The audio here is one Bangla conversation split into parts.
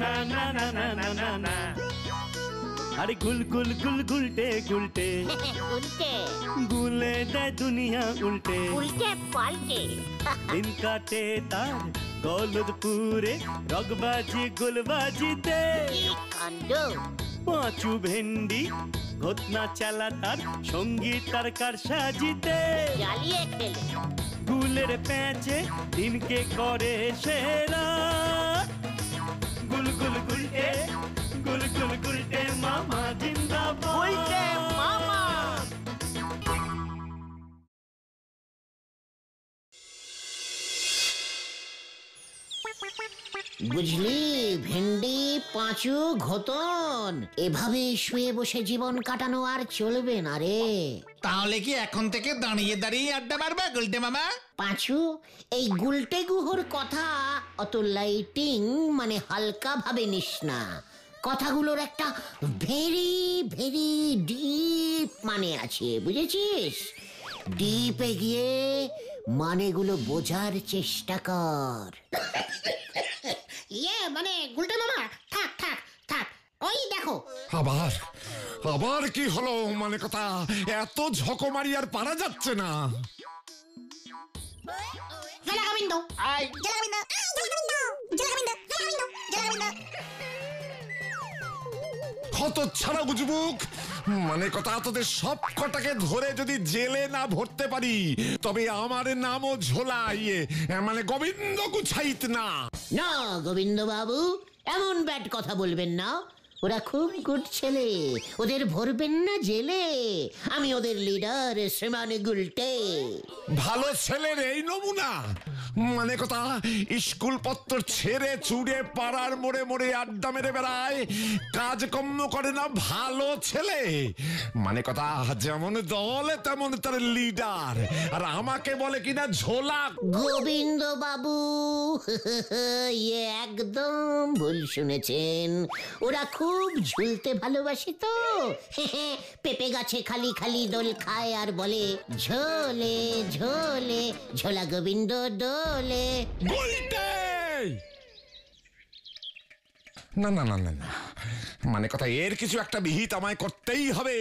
না না না না না না না। আরে গুল গুল গুল গুলটে গুলটে উল্টে গুলে দেয় দুনিয়া উল্টে উল্টে পাল্টে দিন কাটে তার দৌলতপুরে রগবাজি গুলবাজিতে কি কাণ্ড! পাঁচু ভেন্ডি ঘটনা চালা তার সঙ্গীত তার কার সাজিতে জ্বালিয়ে খেলে গুলের প্যাঁচে দিনকে করে সেরা গুল গুল গুলটে গুল গুল গুলটে মামা জিন্দাবাদ উল্টে মামা। বুঝলি ভেন্ডি, পাঁচু, ঘোতন এভাবে শুয়ে বসে জীবন কাটানো আর চলবে না রে। তাহলে কি এখন থেকে দাঁড়িয়ে দাঁড়িয়ে আড্ডা মারবে গুলটে মামা? পাঁচু, এই গুলটে গুহর কথা অত লাইটিং মানে হালকা ভাবে নিস না। কথাগুলোর একটা ভেরি ভেরি ডিপ মানে আছে, বুঝেছিস? ডিপে গিয়ে মানেগুলো বোঝার চেষ্টা কর। মানে গুলটে মামা, থাক থাক থাক, ওই দেখো। আবার আবার কি হলো? মানে কথা, এত ঝকমারি আর পারা যাচ্ছে না। জলাগোবিন্দ, কত ছাড়া বুঝবুক, মানে কথা, তোদের সব কটাকে ধরে যদি জেলে না ভরতে পারি তবে আমার নামও ঝোলা মানে গোবিন্দ গুছাইত না। না গোবিন্দ বাবু, এমন ব্যাড কথা বলবেন না। ওরা খুব গুড ছেলে, ওদের ভরবেন না জেলে। আমি ওদের লিডার শ্রীমান গুলটে। ভালো ছেলের এই নমুনা, মানে কথা, স্কুল পত্র ছেড়ে চুড়ে পাড়ার মোড়ে মোড়ে আড্ডা মেরে বেড়ায়, কাজকর্ম করে না, ভালো ছেলে। মানে কথা, যেমন দলে তেমন তার লিডার, আর আমাকে বলে কিনা ঝোলা। গোবিন্দ বাবু একদম ভুল শুনেছেন। ওরা খুব ঝুলতে ভালোবাসে তো। পেঁপে গাছে খালি খালি দোল খায় আর বলে ঝোলে ঝোলে ঝোলা গোবিন্দ ডোলে। না না না না না, মানে কথা, এর কিছু একটা বিহিত আমায় করতেই হবে।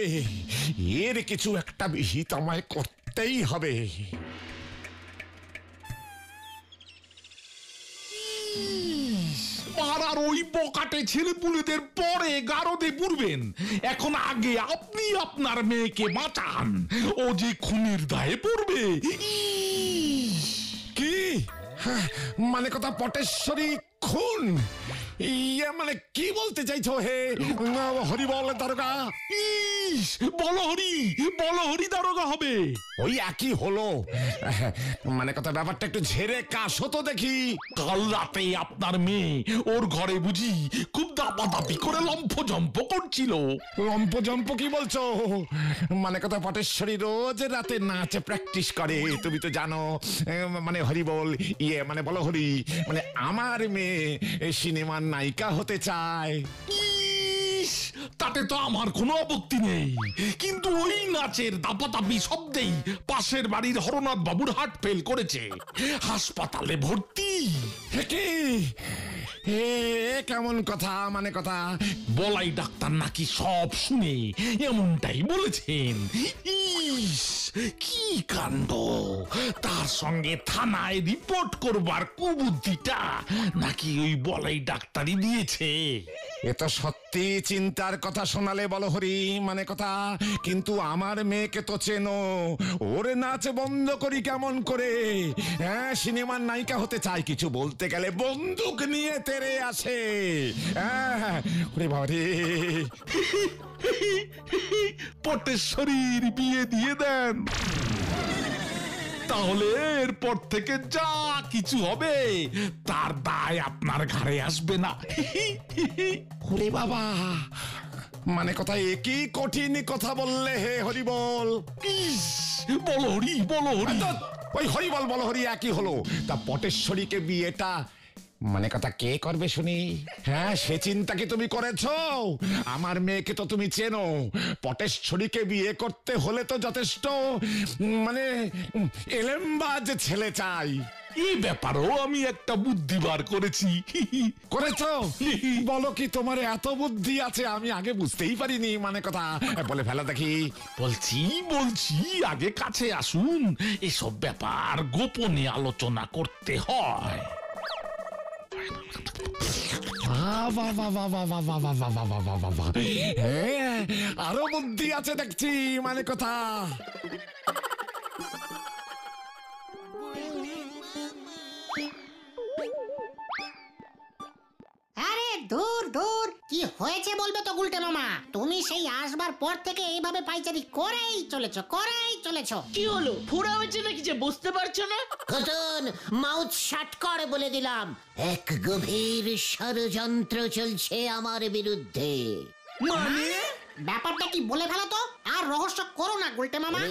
এর কিছু একটা বিহিত আমায় করতেই হবে। পাড়ার ওই বকাটে ছেলেপুলেদের পরে গারদে পুরবেন। এখন আগে আপনি আপনার মেয়েকে বাঁচান, ও যে খুনের দায়ে পড়বে। কি মানে কথা, পটেশ্বরী খুন? মানে কি বলতে চাইছো হে হরি বল দারোগা? বলো হরি দারোগা হবে। ওই একই হলো। মানে কথা, ব্যাপারটা একটু ঝেড়ে কাশো তো দেখি। কাল রাতে আপনার মেয়ে ওর ঘরে বুঝি খুব দাপাদাপি করে লম্ফজম্প করছিল। লম্পজম্প কি বলছো? মানে কথা, পটেশ্বরী রোজ রাতে নাচ প্র্যাকটিস করে, তুমি তো জানো। মানে হরি বল, মানে বলো হরি, মানে আমার মেয়ে সিনেমার নায়িকা হতে চায়। তাতে তো আমার কোনো আপত্তি নেই, কিন্তু ওই নাচের দাপাদাপি শব্দেই পাশের বাড়ির হরনাথ বাবুর হার্ট ফেল করেছে, হাসপাতালে ভর্তি। কি কেমন কথা? মানে কথা, বলাই ডাক্তার নাকি সব শুনে এমনটাই বলেছেন। কি কাণ্ড! তার সঙ্গে থানায় রিপোর্ট করবার কুবুদ্ধিটা নাকি ওই বলাই ডাক্তারই দিয়েছে। এ তো সত্যি চিন্তার কথা শোনালে বলো হরি। মানে কথা, কিন্তু আমার মেয়েকে তো চেনো, ওর নাচ বন্ধ করি কেমন করে? হ্যাঁ, সিনেমার নায়িকা হতে চায়, কিছু বলতে গেলে বন্দুক নিয়ে তেড়ে আসে। হ্যাঁ বাবা রে। পটেশ্বরীর বিয়ে দিয়ে দেন, তাহলে এরপর থেকে যা কিছু হবে তার দায় আপনার ঘাড়ে আসবে না। ওরে বাবা, মানে কথা, একই কঠিন কথা বললে হে হরি বল। বলো হরি, বলো হরি। ওই হরি বল বলো হরি একই হলো। তা পটেশ্বরীকে বিয়েটা মানে কথা কে করবে শুনি? হ্যাঁ, সে চিন্তা কি তুমি করেছো? আমার মেয়েকে তো তুমি চেনো, পটেশ্বরীকে বিয়ে করতে হলে তো যথেষ্ট মানে এলেমবাজ ছেলে চাই। এই ব্যাপারেও আমি একটা বুদ্ধি বার করেছি। করেছো? বলো কি তোমার এত বুদ্ধি আছে, আমি আগে বুঝতেই পারিনি। মানে কথা বলে ফেলা দেখি। বলছি আগে কাছে আসুন, এসব ব্যাপার গোপনে আলোচনা করতে হয়। আরো বুদ্ধি আছে দেখছি। মানে কথা আরে দূর দূর, কি হয়েছে বলবে তো গুলটে মামা। তুমি সেই আসবার পর থেকে এইভাবে পাইচারি করেই চলেছো। কি হলো, ফোড়া হয়েছে নাকি যে বুঝতে পারছো না? খতন, মাউথ শাট করে বলে দিলাম, এক গভীর ষড়যন্ত্র চলছে আমার বিরুদ্ধে। মানে ব্যাপারটা কি বলে ফেলো তো, আর রহস্য করো না গুলটে মামা।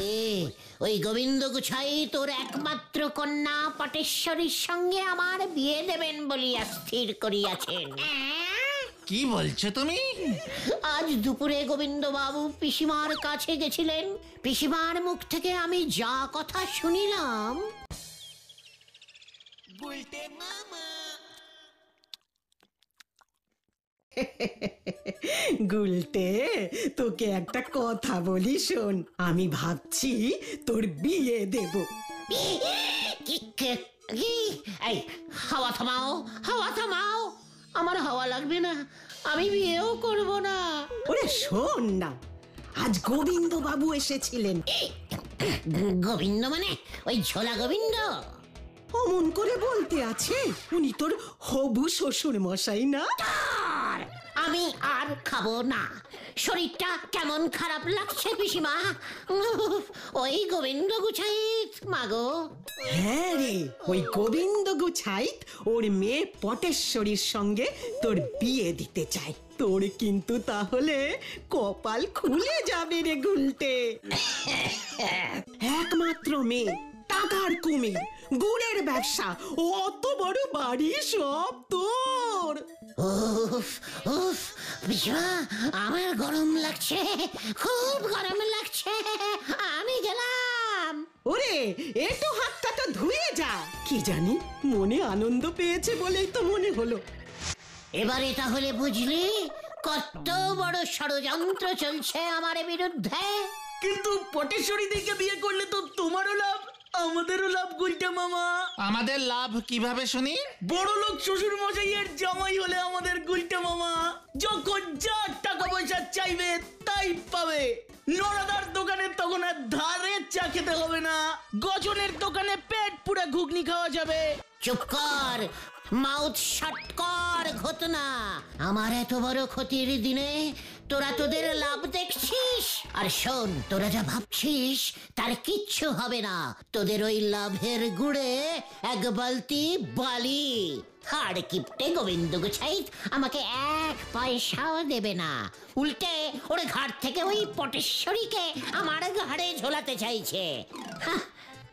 ওই গোবিন্দ গুছাই তোর একমাত্র কন্যা পটেশ্বরীর সঙ্গে আমার বিয়ে দেবেন বলিয়া স্থির করিয়াছেন। কি বলছো তুমি? আজ দুপুরে গোবিন্দ বাবু পিসিমার কাছে গেছিলেন। পিসিমার মুখ থেকে আমি যা কথা শুনিলাম। গুলটে, তোকে একটা কথা বলি শোন। আমি ভাবছি তোর বিয়ে দেব। এই হাওয়া থামাও, আমার হাওয়া লাগবে না, আমি বিয়েও করব না। ওরে শোন না, আজ গোবিন্দ বাবু এসেছিলেন। গোবিন্দ মানে ওই ঝোলা গোবিন্দ? অমন করে বলতে আছে, উনি তোর হবু শ্বশুর মশাই না? আমি আর খাবো না, শরীরটা কেমন খারাপ লাগছে পিসিমা। ওই গোবিন্দ গুছাইত মাগো। হ্যাঁ রে, ওই গোবিন্দ গুছাইত ওর মেয়ে পটেশ্বরীর সঙ্গে তোর বিয়ে দিতে চায়। তোর কিন্তু তাহলে কপাল খুলে যাবে রে গুলটে। একমাত্র মেয়ে, টাকার কুমির, গুড়ের ব্যবসা, অত বড় বাড়ি সব তোর। উফ পিসিমা, আমার গরম লাগছে, খুব গরম লাগছে, আমি গেলাম। ওরে একটু হাতটা তো ধুয়ে যা। কি জানি মনে আনন্দ পেয়েছে বলেই তো মনে হলো। এবারে তাহলে বুঝলি কত বড় ষড়যন্ত্র চলছে আমার বিরুদ্ধে। কিন্তু পটেশ্বরী দিকে বিয়ে করলে তো তোমারও লাভ, আমাদেরও লাভ গুলটে মামা। আমাদের লাভ কিভাবে শুনি? বড় লোক শ্বশুর মশাইয়ের জামাই হলে আমাদের গুলটে মামা যখন যা টাকা পয়সা চাইবে তাই পাবে। নড়াদার দোকানে তখন আর ধারে চা খেতে হবে না, গজনের দোকানে পেট পুরা ঘুগনি খাওয়া যাবে। চুপ কর, মাউথ শাট কর ঘটনা। আমার এত বড় ক্ষতির দিনে তোরা তোদের লাভ দেখছিস। আর শোন, তোরা যা ভাবছিস তার কিচ্ছু হবে না। তোদের ওই লাভের গুড়ে এক বালতি বালি। হাড় কিপটে গোবিন্দ গুছাইত আমাকে এক পয়সাও দেবে না, উল্টে ওর ঘাট থেকে ওই পটেশ্বরীকে আমার ঘাড়ে ঝোলাতে চাইছে।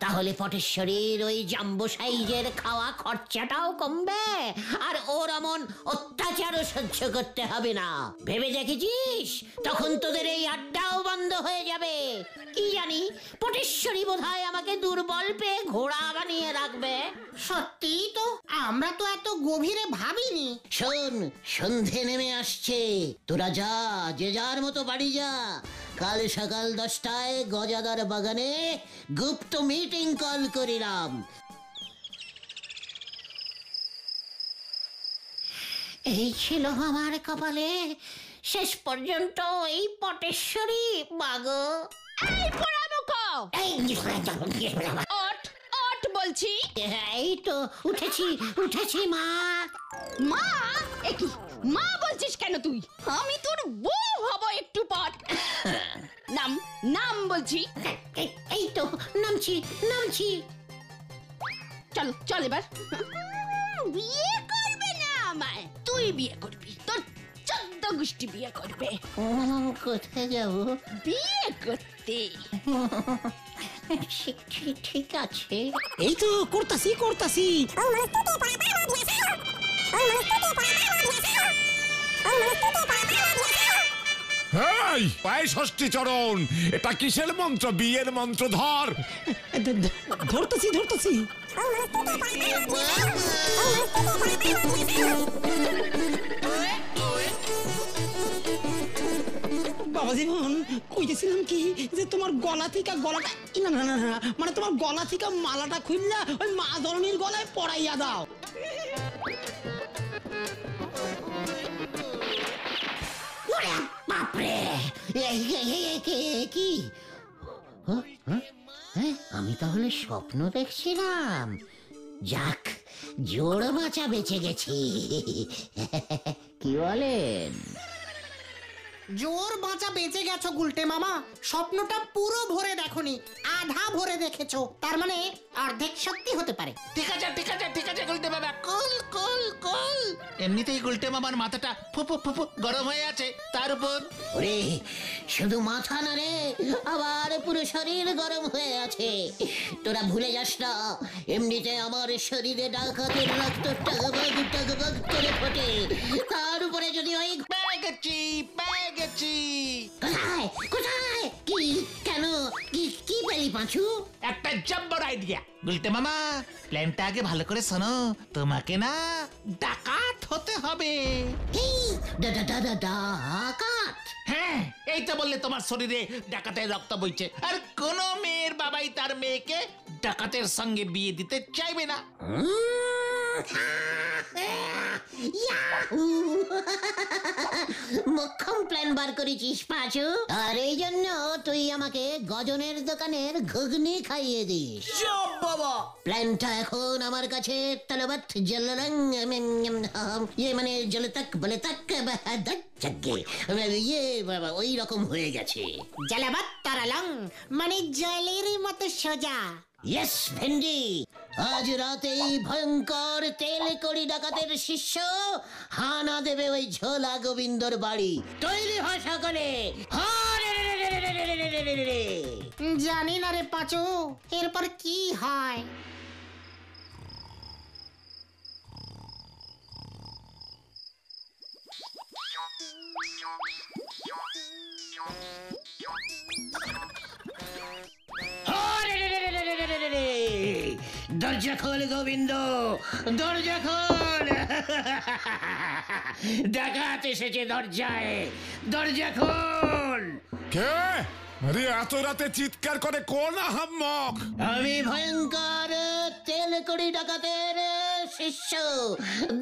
তাহলে পটেশ্বরীর ওই জাম্বো সাইজের খাওয়া খরচাটাও কমবে, আর ওর এমন অত্যাচারও সহ্য করতে হবে না। ভেবে দেখেছিস তখন তোদের এই আড্ডাও বন্ধ হয়ে যাবে। কি জানি পটেশ্বরী বোধহয় আমাকে দুর্বল পেয়ে ঘোড়া বানিয়ে রাখবে। সত্যি তো, আমরা তো এত গভীরে ভাবিনি। শোন, সন্ধে নেমে আসছে, তোরা যা, যে যার মতো বাড়ি যা। কাল সকাল 10টায় গজাদার বাগানে গুপ্ত মিটিং কল করিলাম। এই ছিল আমার কপালে, শেষ পর্যন্ত এই পটেশ্বরী মাগো। এই পোড়ামুখ, ওঠ ওঠ বলছি। এই তো উঠেছি মা। মা? একই মা বলছিস কেন তুই? আমি তোর বউ হব একটু পর। নাম নাম বলছি। এই তো নামছি। চল চল এবার। বিয়ে করবে না আমায়, তুই বিয়ে করবি, তোর 14 গোষ্ঠী বিয়ে করবে। কোথায় যাবো? বিয়ে করতে। ঠিক আছে। এই তো করতাছি। এই পায়ে ষষ্ঠী চরণ, এটা কিসের মন্ত্র? বিয়ের মন্ত্র ধর। ধরতেছি ধরতেছি। বাবা জীবন, কইতেছিলাম কি যে তোমার গলা থেকে গলাটা না না না না, মানে তোমার গলা থেকে মালাটা খুললা ওই মা ধরনীর গলায় পরাইয়া দাও। বাপরে, কি আমি তাহলে স্বপ্ন দেখছিলাম? যাক, জোড় মাচা বেঁচে গেছি। কি বলেন? জোর বাঁচা বেঁচে গেছো গুলটে মামা। স্বপ্নটা পুরো ভরে দেখোনি, আধা ভরে দেখেছো। তার মানে অর্ধেক সত্যি হতে পারে। ঠিক আছে ঠিক আছে ঠিক আছে গুলটে বাবা, কুল কুল কুল। এমনিতেই গুলটে মামার মাথাটা ফুপু ফুপু গরম হয়ে আছে, তার উপর ওরে শুধু মাথা না রে, আবার পুরো শরীর গরম হয়ে আছে। তোরা ভুলে যাস না, এমনিতে আমার শরীরে ডাকাতের রক্ত টগবগ টগবগ করে ফোটে। তার উপরে যদি ওই পেয়ে গেছি পেয়ে গেছি। কোথায় কোথায় কি কেন কি কি পেলি পাঁচু? একটা জব্বর আইডিয়া গুলটে মামা, প্ল্যানটা আগে ভালো করে শোনো। তোমাকে না ডাকাত হতে হবে। ডাকাত? হ্যাঁ, এই তো বললে তোমার শরীরে ডাকাতের রক্ত বইছে, আর কোন মেয়ের বাবাই তার মেয়েকে ডাকাতের সঙ্গে বিয়ে দিতে চাইবে না। মোক্ষম প্ল্যান বার করেছিস পাঁচু, আর এই জন্য তুই আমাকে গজনের দোকানের ঘুগনি খাইয়ে দিস। সব বাবা, প্ল্যানটা এখন আমার কাছে তলবৎ জলরং ইয়ে মানে জলতক বলে তাক জাগে ইয়ে বাবা ওই রকম হয়ে গেছে। জালাবাত তারালং মানে জলের মতো সোজা। ইয়েস ভেন্ডি, আজ রাতেই ভয়ঙ্কর তেল কড়ি ডাকাতের শিষ্য হানা দেবে ওই ঝোলা গোবিন্দর বাড়ি। তৈরি হয় সকলে। জানি না রে পাঁচু, এরপর কি হয়। দরজা খোল গোবিন্দ, দরজা খোল। ডাকাত এসেছে দরজায়, দরজা খোল। কে? আরে এত রাতে চিৎকার করে কোন আহাম্মক? আমি ভয়ঙ্কর তেল কড়ি ডাকাতের শিষ্য,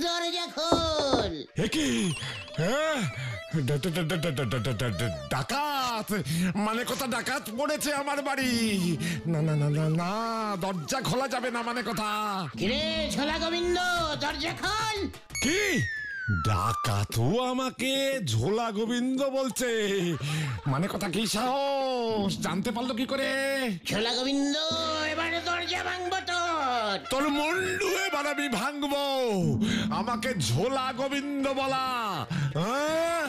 দরজা খোল। কি ডাকাত? মানে কথা ডাকাত পড়েছে আমার বাড়ি? না না না না না, দরজা খোলা যাবে না। মানে কথা কিরে ঝোলা গোবিন্দ, দরজা খোল। কি? ডাকাতও আমাকে ঝোলা গোবিন্দ বলছে? মানে কথা কি সাহস? জানতে পারলো কি করে? ঝোলা গোবিন্দ, এবারে দরজা ভাঙবো তোর। তোর মুন্ডু এবার আমি ভাঙবো। আমাকে ঝোলা গোবিন্দ বলা? হ্যাঁ,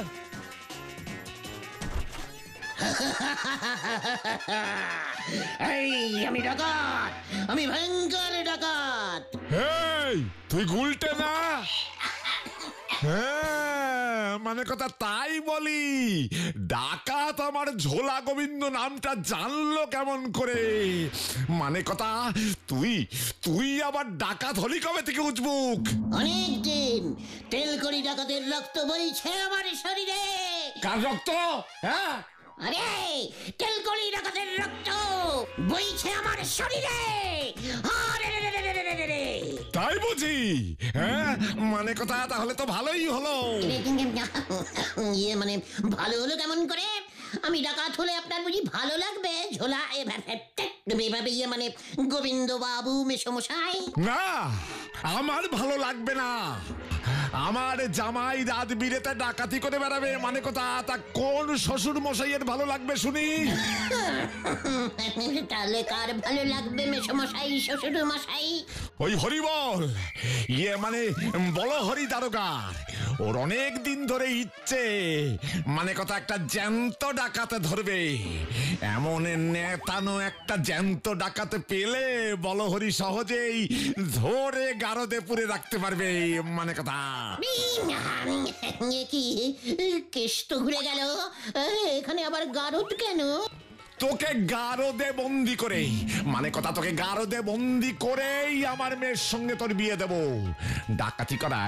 এই আমি ডাকাত, আমি ভয়ঙ্কর ডাকাত। এই তুই গুলটে না? হ্যাঁ, মানে কথা তাই বলি। ডাকাত আমার ঝোলা গোবিন্দ নামটা জানলো কেমন করে? মানে কথা তুই তুই আবার ডাকাত হলি কবে থেকে উজবুক? অনেকদিন। তেল কড়ি ডাকাতের রক্ত বইছে আমার শরীরে। কার রক্ত? হ্যাঁ, আরে তেল কড়ি ডাকাতের রক্ত বইছে আমার শরীরে। তাই বুঝি? হ্যাঁ, মানে কথা তাহলে তো ভালোই হলো। ইয়ে মানে ভালো হলো কেমন করে? আমি ডাকাত হলে আপনার বুঝি ভালো লাগবে ঝোলা? এভাবে ইয়ে মানে গোবিন্দ বাবু মেসমশাই? না, আমার ভালো লাগবে না। আমার জামাই রাত বিরেতে ডাকাতি করে বেড়াবে। মানে কথা তা কোন শ্বশুর মশাইয়ের ভালো লাগবে শুনি? তাহলে কার ভালো লাগবে মেসমশাই, শ্বশুর মশাই? ওই হরিবল, ইয়ে মানে বলো হরি দারোগার। ওর অনেক দিন ধরে ইচ্ছে, মানে কথা একটা জ্যান্ত ডাকাতে ধরবে। এমন নেতানো একটা জ্যান্ত ডাকাতে পেলে বলহরি সহজেই ধরে গারদে পুরে রাখতে পারবে, মানে কথা। কি কেষ্ট তো ঘুরে গেল, এখানে আবার গারদ কেন? তোকে গারদে বন্দি করে, মানে কথা তোকে গারদে বন্দি করেই আমার মেয়ের সঙ্গে তোর বিয়ে দেব। ডাকাতি করা,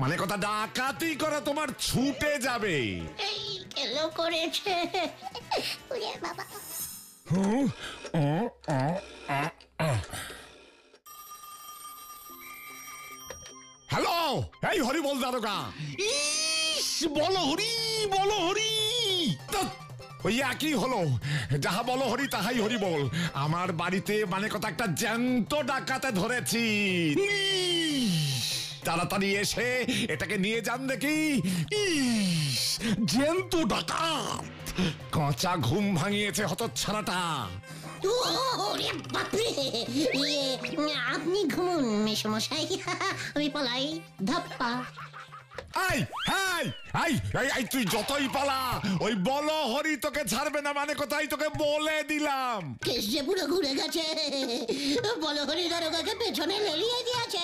মানে কথা ডাকাতি করা তোমার ছুটে যাবে। এই কেলো করেছে বাবা। হ্যালো, এই হরি বল দারোগা। ইস, বলো হরি, বলো হরি। ওই একই হলো, যাহা বলো হরি তাহাই হরি বল। আমার বাড়িতে মানে কথা একটা জ্যান্ত ডাকাতে ধরেছি। তাড়াতাড়ি এসে এটাকে নিয়ে যান দেখি। ইস, জ্যান্ত ডাকাত। কাঁচা ঘুম ভাঙিয়েছে হতচ্ছাড়াটা। আপনি ঘুমুন মেসমশাই, আমি পলাই। ধাপ্পা। তুই যতই পালা ওই বলো হরি তোকে ছাড়বে না, মানে কোথায় তোকে বলে দিলাম। কেস যে পুরো ঘুরে গেছে, বলো হরি দারোগাকে পেছনে লেলিয়ে দিয়েছে।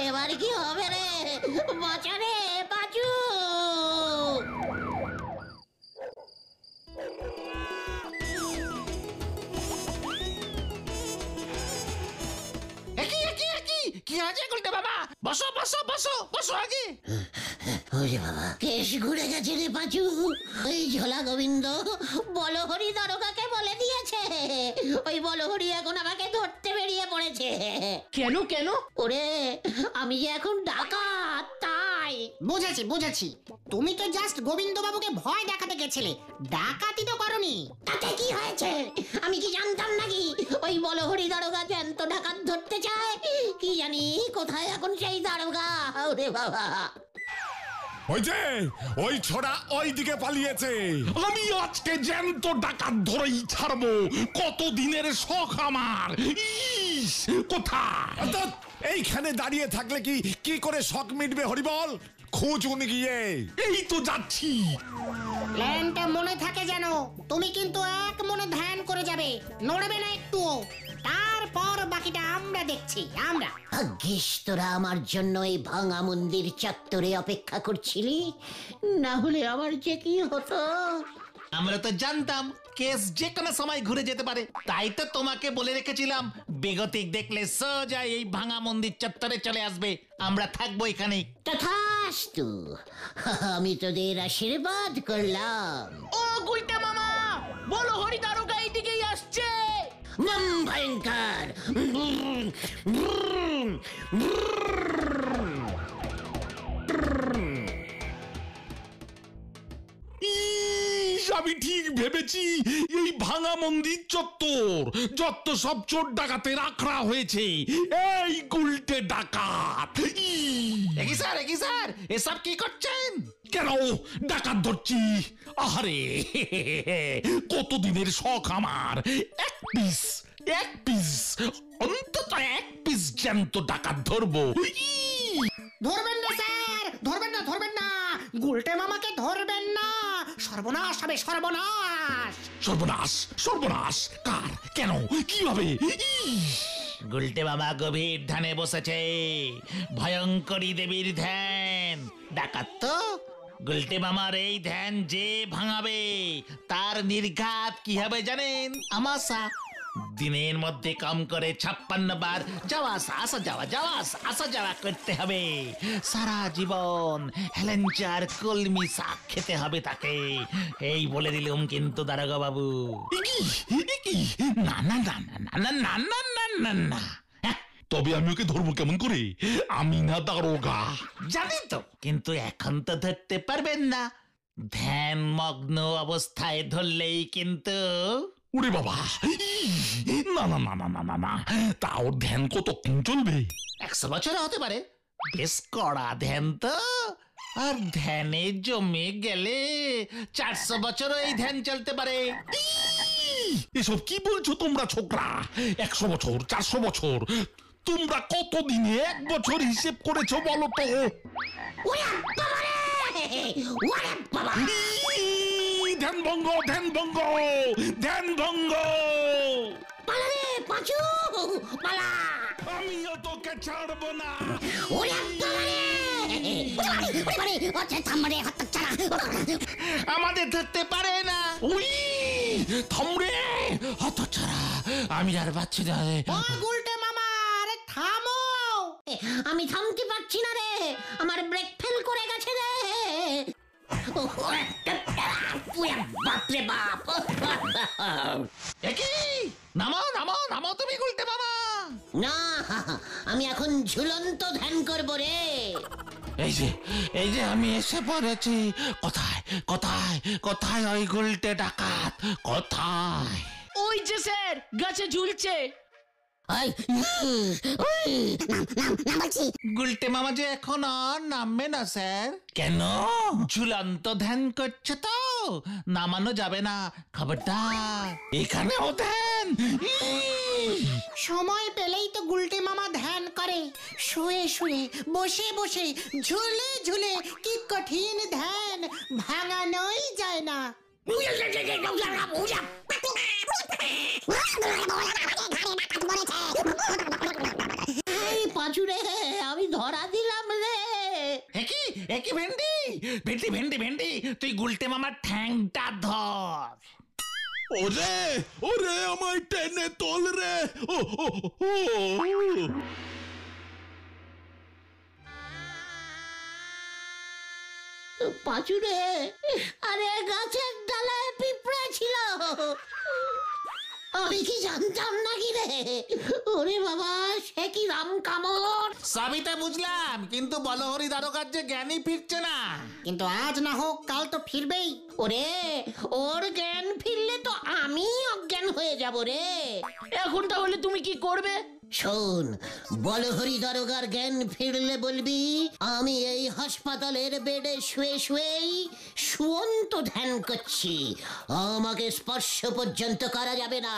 এবার কি হবে রে? বাঁচা রে বাঁচু। কি আছে গুলটে বাবা? বসো বসো বসো বসো আগে। ওরে বাবা, কেশ ঘুরে গেছে রে পাঁচু। ওই ঝোলা গোবিন্দ বলহরি দারোগাকে বলে দিয়েছে। ওই বলহরি এখন আমাকে ধরতে বেরিয়ে পড়েছে। কেন কেন? ওরে, আমি যে এখন ডাকাত তাই। বুঝেছি বুঝেছি, তুমি তো জাস্ট গোবিন্দ বাবুকে ভয় দেখাতে গেছিলে, ডাকাতি তো করনি। তাতে কি হয়েছে? আমি কি জানতাম নাকি ওই বলহরি দারোগা জ্যান্ত ডাকাত ধরতে চায়? কি জানি কোথায় এখন সেই দারোগা। ওরে বাবা, ওই যে ওই ছোড়া ওই দিকে পালিয়েছে। আমি আজকে জ্যান্ত ডাকাত ধরেই ছাড়বো। কত দিনের শখ আমার। ইস, কোথায়? অর্থাৎ এইখানে দাঁড়িয়ে থাকলে কি করে শখ মিটবে হরিবল? খুঁজুন গিয়ে। এই তো যাচ্ছি। প্ল্যানটা মনে থাকে যেন, তুমি কিন্তু এক মনে ধ্যান করে যাবে, নড়বে না একটুও। তারপর বাকিটা আমরা দেখছি, আমরা। ভাগ্যিস তোরা আমার জন্য এই ভাঙা মন্দির চত্বরে অপেক্ষা করছিলি, না হলে আমার যে কি হতো। আমরা তো জানতাম কেস যে কোনো সময় ঘুরে যেতে পারে, তাই তো তোমাকে বলে রেখেছিলাম বেগতিক দেখলে সোজা এই ভাঙা মন্দির চত্বরে চলে আসবে, আমরা থাকবো এখানেই। তথাস্তু, আমি তোদের আশীর্বাদ করলাম। ও গুলটে মামা, বলো হরি দারোগা এইদিকেই আসছে। বম ভয়ঙ্কর। ইস, আমি ঠিক ভেবেছি এই ভাঙা মন্দির চত্বর যত সব চোর ডাকাতের আখড়া হয়েছে এই গুলটে ডাকাত। একই স্যার এসব কি করছেন? কেন ডাকাত ধরছি? আরে কতদিনের শখ আমার। এক পিস অন্তত এক পিস জ্যান্ত ডাকাত ধরবো। ধরবেন না স্যার, ধরবেন না, গুলটে মামাকে ধরবেন না। সর্বনাশ হবে, সর্বনাশ। সর্বনাশ কার? কেন? কিভাবে? গুলটে বাবা গভীর ধ্যানে বসেছে, ভয়ঙ্করী দেবীর ধ্যান। ডাকাত তো গুলটে মামার এই ধ্যান যে ভাঙাবে তার নির্ঘাত কি হবে জানেন? আমাশা। দিনের মধ্যে কম করে 56 বার যাওয়া আসা যাওয়া করতে হবে। সারা জীবন হেলেঞ্চার কলমি শাক খেতে হবে তাকে। এই বলে দিলুম কিন্তু দারোগা বাবু। না, তবে আমি ওকে ধরবো কেমন করে? আমি না দারোগা। জানি তো, কিন্তু এখন তো ধরতে পারবেন না। ধ্যান মগ্ন অবস্থায় ধরলেই কিন্তু। ওরে বাবা, না, তা ওর ধ্যান কতক্ষণ চলবে? 100 বছর হতে পারে। বেশ কড়া ধ্যান তো, আর ধ্যানে জমে গেলে 400 বছরও এই ধ্যান চলতে পারে। এসব কি বলছো তোমরা ছোকরা? 100 বছর, 400 বছর? তোমরা কতদিনে 1 বছর হিসেব করেছো বলো তো? ওরে বাবারে! ওরে বাবা! ধ্যান ভঙ্গ, ধ্যান ভঙ্গ, ধ্যান ভঙ্গ! পালা রে পাঁচু, পালা! আমিও তোকে ছাড়বো না। ওরে বাবারে! ওরে ওরে থামরে হতচ্ছাড়া! আমাদের ধরতে পারে না। উই, থামরে হতচ্ছাড়া, আমি আর বাচ্চা না। ও গুলটে মামা, আরে থামো! আমি থামতে পারছি না রে, আমার ব্রেক ফেল করে গেছে রে। বাপরে বাপ! একি নামো নামো নামো তুমি গুলটে মামা। না, আমি এখন ঝুলন্ত ধ্যান করবো রে। এই যে আমি এসে পড়েছি। কোথায় কোথায় কোথায় ওই গুলটে ডাকাত? কোথায়? ওই যে স্যার গাছে ঝুলছে। গুলটে মামা যে এখন আর নামবে না স্যার। কেন? ঝুলন্ত ধ্যান করছে তো, নামানো যাবে না, খবরদার। এখানেও ধ্যান। সময় পেলেই তো গুলটে মামা ধ্যান করে, শুয়ে শুয়ে, বসে বসে, ঝুলে ঝুলে। কি কঠিন ধ্যান, ভাঙানোই যায় না। এই পাঁচু রে, আমি ধরা দিলাম রে। একই একই ভেন্ডি ভেন্ডি ভেন্ডি ভেন্ডি, তুই গুলটে মামার ঠ্যাংটা ধর। ওরে ওরে, আমায় টেনে তোল রে। ও ও ও, পাঁচু রে, আরে গাছের ডালায় পিঁপড়া ছিল, আমি কি জানতাম নাকি রে? ওরে বাবা, সে কি রাম কামড়! সবই তো বুঝলাম, কিন্তু বলহরি দারোগার যে জ্ঞানই ফিরছে না। কিন্তু আজ না হোক কাল তো ফিরবেই। ওরে, ওর জ্ঞান ফিরলে তো আমি অজ্ঞান হয়ে যাব রে। এখন তাহলে তুমি কি করবে? শোন, বলহরি দারোগার জ্ঞান ফিরলে বলবি আমি এই হাসপাতালের বেডে শুয়ে শুয়েই শুয়ন্ত ধ্যান করছি, আমাকে স্পর্শ পর্যন্ত করা যাবে না।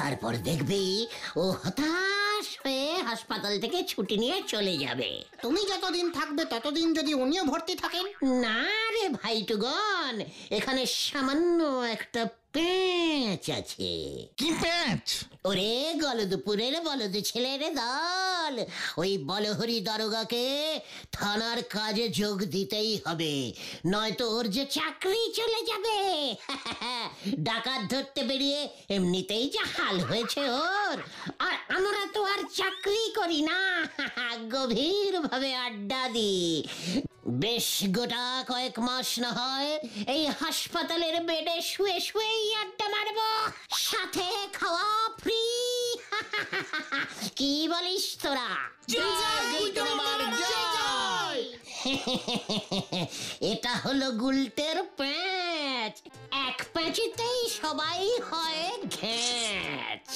তারপর দেখবি ও হতাশ হয়ে হাসপাতাল থেকে ছুটি নিয়ে চলে যাবে। তুমি যতদিন থাকবে ততদিন যদি উনিও ভর্তি থাকেন। না রে ভাইটুগন, এখানে সামান্য একটা পেঁচ আছে। কি প্যাঁচ? ওরে গলদপুরের বলদ ছেলের দল, ওই বলহরি দারোগাকে থানার কাজে যোগ দিতেই হবে, নয়তো ওর যে চাকরি চলে যাবে। ডাকাত ধরতে বেরিয়ে এমনিতেই যা হাল হয়েছে ওর, আর আমরা তো আর চাকরি করি না, গভীর ভাবে আড্ডা দিই। বেশ গোটা কয়েক মাস না হয় এই হাসপাতালের বেডে শুয়ে শুয়েই আড্ডা মারবো, সাথে খাওয়া ফ্রি। কি বলিস তোরা? এটা হলো গুলটের প্যাঁচ, এক প্যাঁচেতেই সবাই হয় ঘ্যাঁচ।